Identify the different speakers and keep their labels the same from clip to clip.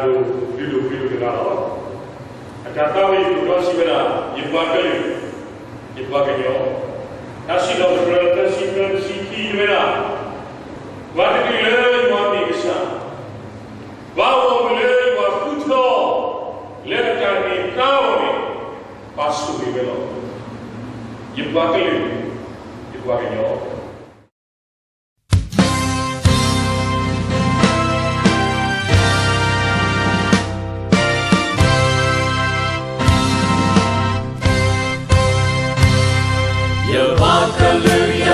Speaker 1: do bilu dengar. Ada tahu itu dosi bela, ibu kenyo. Nasi dah berada nasi ki bela. Waktu itu mati besar. Bawa bela waktu lekat ni kau ni pasu bela. Ibu kenyo.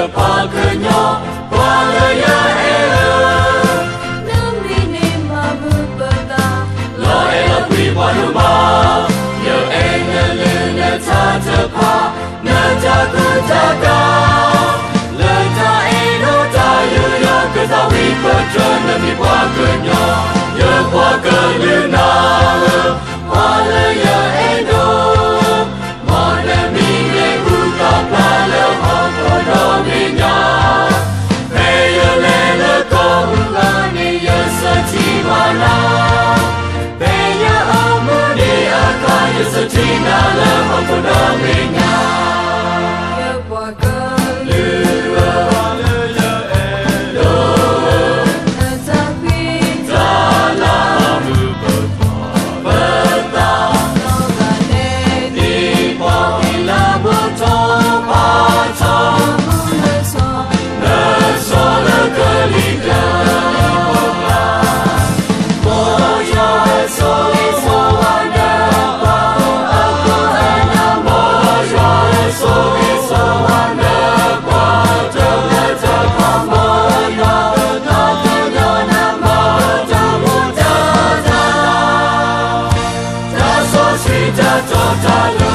Speaker 2: Pakenya, walaya ela, namine mabubata, lo ela kui waluma, yo engele ne tatapa, ne takutaka, le ta eno ta yo kata wipatra nami pakenya, yo pakeluna, walaya eno, mana mine utapa le hokono. Setina lemah pedaminya, ya pakalua, ya elo, tetapi dalam petang, di pokila botol patah, nesole kelika. Total